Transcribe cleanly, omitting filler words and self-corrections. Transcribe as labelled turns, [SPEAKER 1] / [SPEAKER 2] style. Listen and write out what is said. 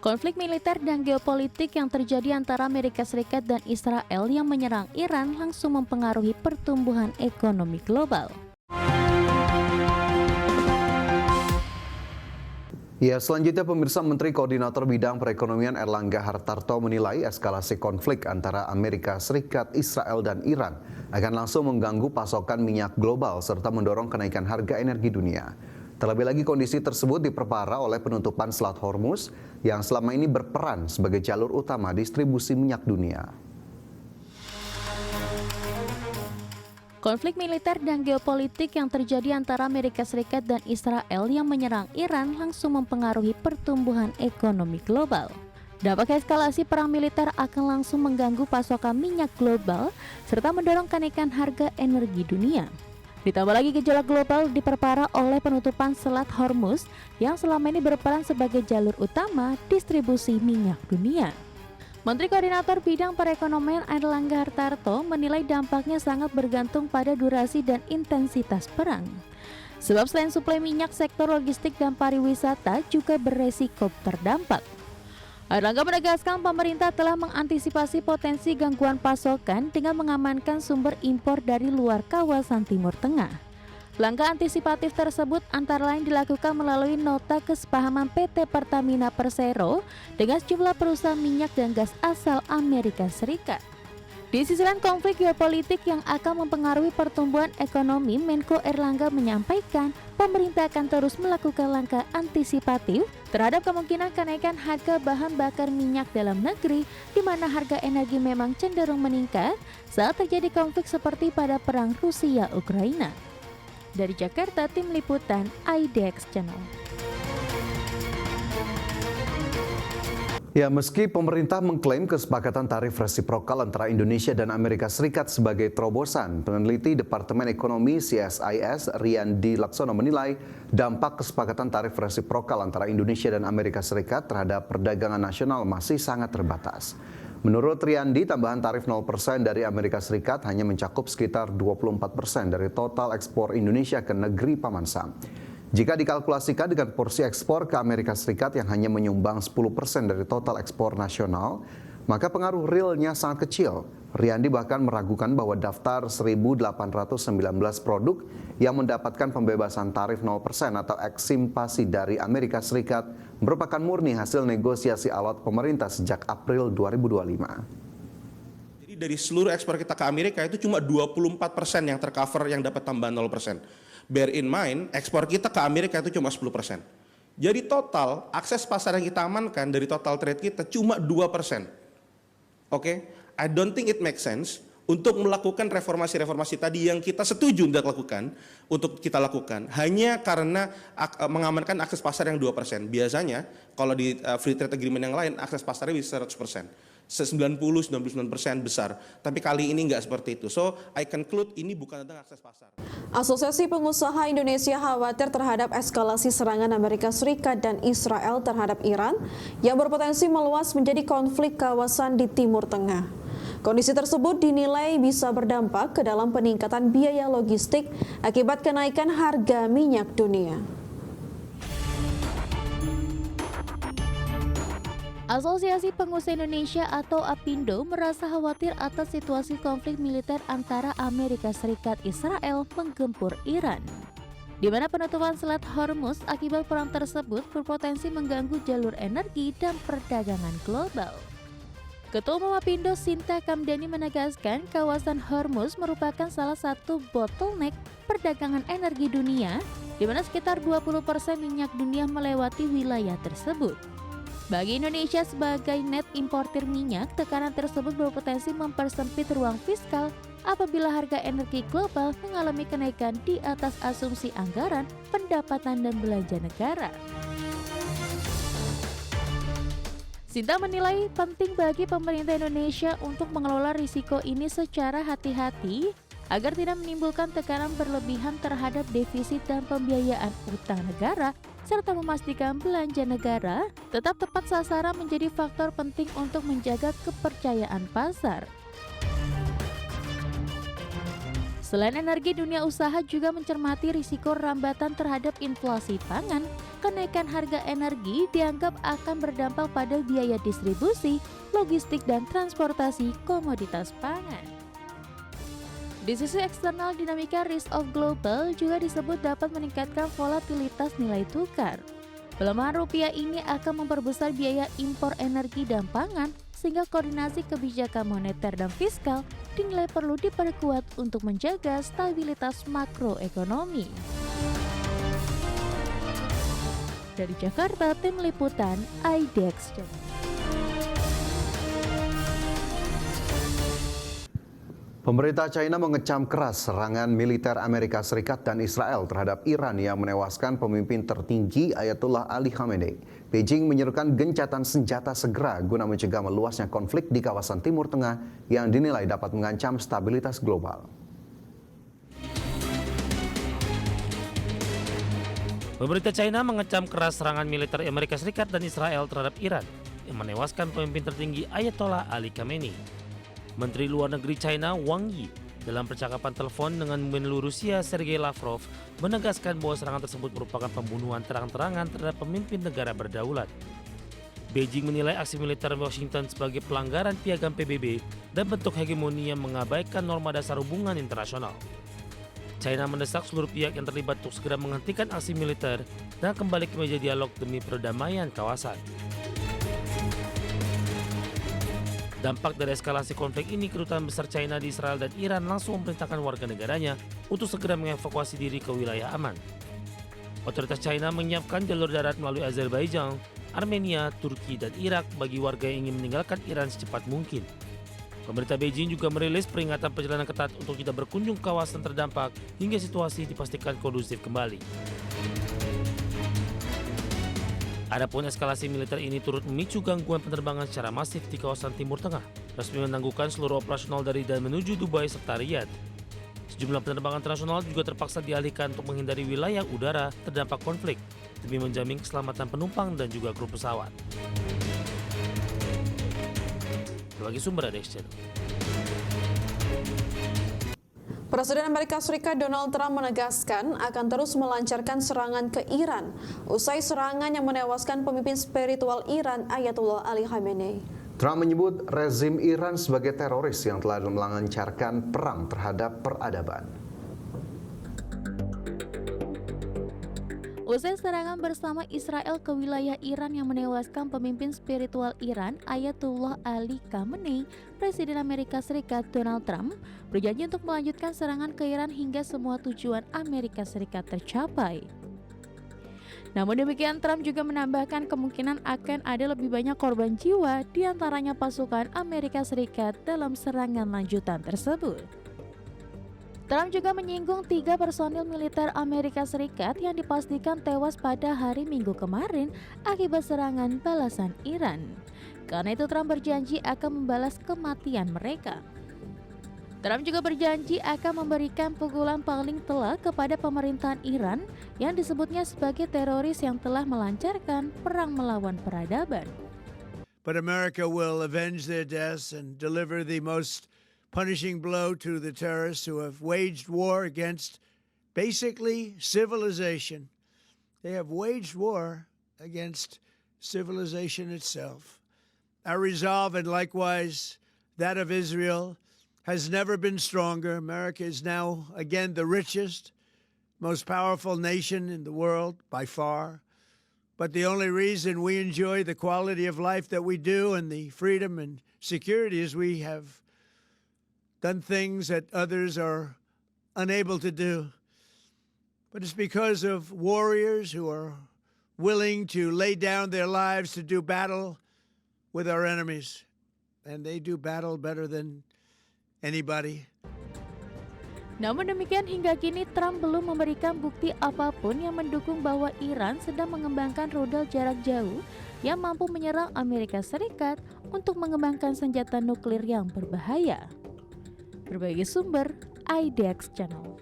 [SPEAKER 1] Konflik militer dan geopolitik yang terjadi antara Amerika Serikat dan Israel yang menyerang Iran langsung mempengaruhi pertumbuhan ekonomi global.
[SPEAKER 2] Ya, selanjutnya pemirsa, Menteri Koordinator Bidang Perekonomian Erlangga Hartarto menilai eskalasi konflik antara Amerika Serikat, Israel, dan Iran akan langsung mengganggu pasokan minyak global serta mendorong kenaikan harga energi dunia. Terlebih lagi kondisi tersebut diperparah oleh penutupan Selat Hormuz yang selama ini berperan sebagai jalur utama distribusi minyak dunia.
[SPEAKER 1] Konflik militer dan geopolitik yang terjadi antara Amerika Serikat dan Israel yang menyerang Iran langsung mempengaruhi pertumbuhan ekonomi global. Dampak eskalasi perang militer akan langsung mengganggu pasokan minyak global serta mendorong kenaikan harga energi dunia. Ditambah lagi gejolak global diperparah oleh penutupan Selat Hormuz yang selama ini berperan sebagai jalur utama distribusi minyak dunia. Menteri Koordinator Bidang Perekonomian Erlangga Hartarto menilai dampaknya sangat bergantung pada durasi dan intensitas perang. Sebab selain suplai minyak, sektor logistik dan pariwisata juga beresiko terdampak. Erlangga menegaskan pemerintah telah mengantisipasi potensi gangguan pasokan dengan mengamankan sumber impor dari luar kawasan Timur Tengah. Langkah antisipatif tersebut antara lain dilakukan melalui nota kesepahaman PT Pertamina Persero dengan sejumlah perusahaan minyak dan gas asal Amerika Serikat. Di sisi lain konflik geopolitik yang akan mempengaruhi pertumbuhan ekonomi, Menko Erlangga menyampaikan pemerintah akan terus melakukan langkah antisipatif terhadap kemungkinan kenaikan harga bahan bakar minyak dalam negeri, di mana harga energi memang cenderung meningkat saat terjadi konflik seperti pada perang Rusia-Ukraina. Dari Jakarta, Tim Liputan IDX Channel.
[SPEAKER 2] Ya, meski pemerintah mengklaim kesepakatan tarif resiprokal antara Indonesia dan Amerika Serikat sebagai terobosan, peneliti Departemen Ekonomi CSIS Riyandi Laksono menilai dampak kesepakatan tarif resiprokal antara Indonesia dan Amerika Serikat terhadap perdagangan nasional masih sangat terbatas. Menurut Riyandi, tambahan tarif 0% dari Amerika Serikat hanya mencakup sekitar 24% dari total ekspor Indonesia ke negeri Paman Sam. Jika dikalkulasikan dengan porsi ekspor ke Amerika Serikat yang hanya menyumbang 10% dari total ekspor nasional, maka pengaruh realnya sangat kecil. Riyandi bahkan meragukan bahwa daftar 1.819 produk yang mendapatkan pembebasan tarif 0% atau eksimpasi dari Amerika Serikat merupakan murni hasil negosiasi alat pemerintah sejak April 2025.
[SPEAKER 3] Jadi dari seluruh ekspor kita ke Amerika itu cuma 24% yang tercover yang dapat tambahan 0%. Bear in mind, ekspor kita ke Amerika itu cuma 10%. Jadi total akses pasar yang kita amankan dari total trade kita cuma 2%. Oke, I don't think it makes sense untuk melakukan reformasi-reformasi tadi yang kita setuju untuk kita lakukan hanya karena mengamankan akses pasar yang 2%. Biasanya kalau di free trade agreement yang lain akses pasarnya bisa 100%. 90-99% besar, tapi kali ini nggak seperti itu. So, I conclude ini bukan tentang akses pasar.
[SPEAKER 4] Asosiasi Pengusaha Indonesia khawatir terhadap eskalasi serangan Amerika Serikat dan Israel terhadap Iran yang berpotensi meluas menjadi konflik kawasan di Timur Tengah. Kondisi tersebut dinilai bisa berdampak ke dalam peningkatan biaya logistik akibat kenaikan harga minyak dunia.
[SPEAKER 1] Asosiasi Pengusaha Indonesia atau APindo merasa khawatir atas situasi konflik militer antara Amerika Serikat Israel menggempur Iran, di mana penutupan Selat Hormuz akibat perang tersebut berpotensi mengganggu jalur energi dan perdagangan global. Ketua Umum APindo Sinta Kamdani menegaskan kawasan Hormuz merupakan salah satu bottleneck perdagangan energi dunia, di mana sekitar 20% minyak dunia melewati wilayah tersebut. Bagi Indonesia sebagai net importir minyak, tekanan tersebut berpotensi mempersempit ruang fiskal apabila harga energi global mengalami kenaikan di atas asumsi anggaran, pendapatan, dan belanja negara. Sinta menilai penting bagi pemerintah Indonesia untuk mengelola risiko ini secara hati-hati agar tidak menimbulkan tekanan berlebihan terhadap defisit dan pembiayaan utang negara, serta memastikan belanja negara tetap tepat sasaran menjadi faktor penting untuk menjaga kepercayaan pasar. Selain energi, dunia usaha juga mencermati risiko rambatan terhadap inflasi pangan. Kenaikan harga energi dianggap akan berdampak pada biaya distribusi, logistik, dan transportasi komoditas pangan. Di sisi eksternal, dinamika risk of global juga disebut dapat meningkatkan volatilitas nilai tukar. Pelemahan rupiah ini akan memperbesar biaya impor energi dan pangan, sehingga koordinasi kebijakan moneter dan fiskal dinilai perlu diperkuat untuk menjaga stabilitas makroekonomi. Dari Jakarta, tim liputan IDX.
[SPEAKER 2] Pemerintah China mengecam keras serangan militer Amerika Serikat dan Israel terhadap Iran yang menewaskan pemimpin tertinggi Ayatollah Ali Khamenei. Beijing menyerukan gencatan senjata segera guna mencegah meluasnya konflik di kawasan Timur Tengah yang dinilai dapat mengancam stabilitas global.
[SPEAKER 5] Pemerintah China mengecam keras serangan militer Amerika Serikat dan Israel terhadap Iran yang menewaskan pemimpin tertinggi Ayatollah Ali Khamenei. Menteri Luar Negeri China Wang Yi dalam percakapan telepon dengan Menlu Rusia Sergei Lavrov menegaskan bahwa serangan tersebut merupakan pembunuhan terang-terangan terhadap pemimpin negara berdaulat. Beijing menilai aksi militer Washington sebagai pelanggaran piagam PBB dan bentuk hegemoni yang mengabaikan norma dasar hubungan internasional. China mendesak seluruh pihak yang terlibat untuk segera menghentikan aksi militer dan kembali ke meja dialog demi perdamaian kawasan. Dampak dari eskalasi konflik ini, kedutaan besar China di Israel dan Iran langsung memerintahkan warga negaranya untuk segera mengevakuasi diri ke wilayah aman. Otoritas China menyiapkan jalur darat melalui Azerbaijan, Armenia, Turki, dan Irak bagi warga yang ingin meninggalkan Iran secepat mungkin. Pemerintah Beijing juga merilis peringatan perjalanan ketat untuk tidak berkunjung ke kawasan terdampak hingga situasi dipastikan kondusif kembali. Adapun eskalasi militer ini turut memicu gangguan penerbangan secara masif di kawasan Timur Tengah, resmi menangguhkan seluruh operasional dari dan menuju Dubai serta Riyadh. Sejumlah penerbangan internasional juga terpaksa dialihkan untuk menghindari wilayah udara terdampak konflik, demi menjamin keselamatan penumpang dan juga kru pesawat. Bagi sumber ada Channel.
[SPEAKER 4] Presiden Amerika Serikat Donald Trump menegaskan akan terus melancarkan serangan ke Iran usai serangan yang menewaskan pemimpin spiritual Iran Ayatollah Ali Khamenei.
[SPEAKER 2] Trump menyebut rezim Iran sebagai teroris yang telah melancarkan perang terhadap peradaban.
[SPEAKER 1] Usai serangan bersama Israel ke wilayah Iran yang menewaskan pemimpin spiritual Iran Ayatollah Ali Khamenei, Presiden Amerika Serikat Donald Trump berjanji untuk melanjutkan serangan ke Iran hingga semua tujuan Amerika Serikat tercapai. Namun demikian, Trump juga menambahkan kemungkinan akan ada lebih banyak korban jiwa di antaranya pasukan Amerika Serikat dalam serangan lanjutan tersebut. Trump juga menyinggung 3 personil militer Amerika Serikat yang dipastikan tewas pada hari Minggu kemarin akibat serangan balasan Iran. Karena itu Trump berjanji akan membalas kematian mereka. Trump juga berjanji akan memberikan pukulan paling telak kepada pemerintahan Iran yang disebutnya sebagai teroris yang telah melancarkan perang melawan peradaban.
[SPEAKER 6] But America will avenge their deaths and deliver the most punishing blow to the terrorists who have waged war against basically civilization. They have waged war against civilization itself. Our resolve, and likewise that of Israel, has never been stronger. America is now again the richest, most powerful nation in the world by far. But the only reason we enjoy the quality of life that we do and the freedom and security is we have done things that others are unable to do. But it's because of warriors who are willing to lay down their lives to do battle with our enemies. And they do battle better than anybody.
[SPEAKER 1] Namun demikian, hingga kini Trump belum memberikan bukti apapun yang mendukung bahwa Iran sedang mengembangkan rudal jarak jauh yang mampu menyerang Amerika Serikat untuk mengembangkan senjata nuklir yang berbahaya. Berbagai sumber IDX Channel.